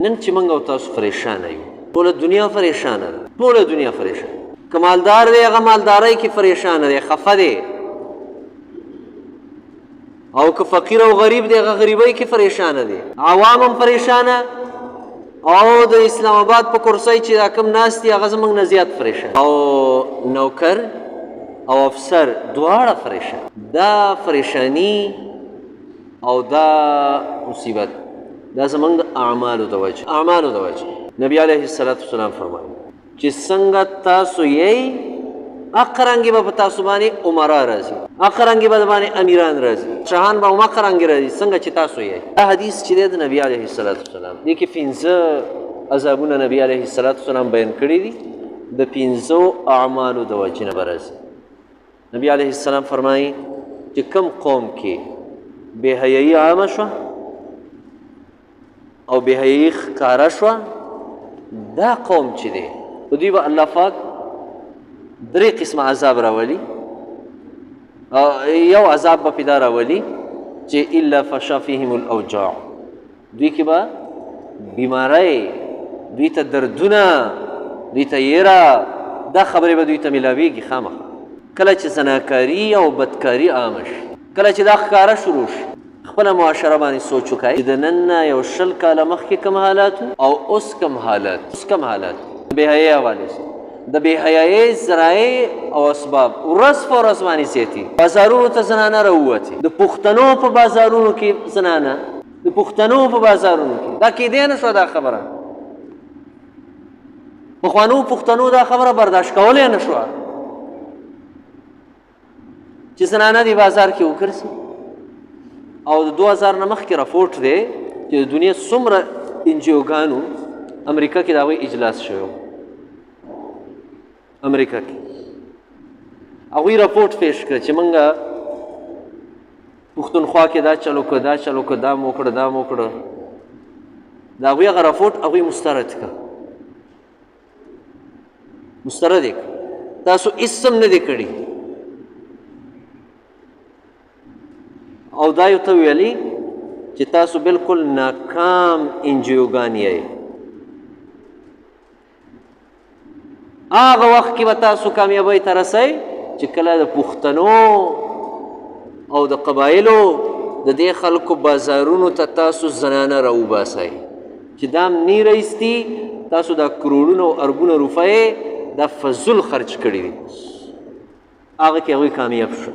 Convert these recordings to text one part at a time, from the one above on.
نن چې موږ او تاسو پریشانه یو، ټوله دنیا پریشانه ده، ټوله دنیا پریشانه. که مالدار دی هغه مالدارۍ کې پریشانه دی، خفه دی، او که فقیر او غریب دی هغه غریبۍ کې پریشانه دی. عوام هم پریشانه او د اسلام آباد په کرسۍ چې دا کوم ناست دي هغه زموږ نه زیات پریشان، او نوکر او افسر دواړه پریشان. دا پریشانی او دا مصیبت دا زمونږ د اعمالو د وجه نبی علیه السلام فرمایي چې څنګه تاسو یې اقرنګې به په تاسو باندې عمرا راځي، اقرنګې به باندې امیران راځي، شاهان به هم اقرنګې راځي څنګه چې تاسو یې. دا حدیث چې دی د نبی علیه السلام دې کې 15 عذابونه نبی علیه السلام بیان کړي دي، د 15 اعمالو د وجې نه به راځي. نبی علیه السلام فرمایي چې کوم قوم کې بې حیایي عامه شوه او بې حیایي ښکاره شوه، دا قوم چې دی په دوی به الله پاک 3 قسمه عذاب راولي. یو عذاب به پیدا راولي چې الا فشا فیهم الاوجاع، دوی کې به بیماری، دوی ته دردونه، دوی ته یره، دا خبرې به دوی ته میلاویږي خامخا. کله چې زناکاري او بدکاري عامه شي، کله چې دا ښکاره شروع شي، خپله معاشره باندې سوچ وکړئ د نن نه یو 20 کاله مخکې کوم حالات او اوس کوم حالات. بې حیایي حوالې سره د بې حیایي ذرایع او اسباب ورځ په ورځ باندې زیاتي. بازارونو ته زنانه راووتې، د پښتنو په بازارونو کې زنانه، د پښتنو په بازارونو کې دا کیدی نه شوه. دا خبره پخوانو پښتنو دا خبره برداشت کولی نه شوه چې زنانه دی بازار کې وګرځي. او د 2000 نه مخکې راپورټ دی چې د دنیا څومره انجیوګانو امریکا کې د هغوی اجلاس شوی، امریکا کې هغوی راپورټ پیش کړ چې موږ پښتونخوا کې دا چلو که دا چلو که دا مو کړه دا مو کړه. د هغوی هغه راپورټ هغوی مسترد کړه، مسترد یې کړه، تاسو هېڅ هم نه دی کړي. او دا یو ته ویلي چې تاسو بالکل ناکام انجیوګان یې. هغه وخت کې به تاسو کامیابۍ ته رسئ چې کله د پښتنو او د قبایلو د دې خلکو بازارونو ته تاسو زنانه راوباسئ چې دا هم نی رایستي، تاسو دا کروڑونه او اربونه روپۍ دا فضل خرچ کړي دي، هغه کې هغوی کامیاب شو.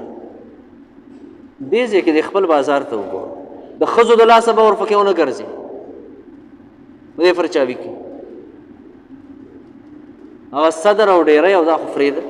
دې ځای کې د خپل بازار ته وګوره، د ښځو د لاسه به ورپکې ونه ګرځي په دې فرچاوي کې. هغه صدر او ډیری او دا خو فرېده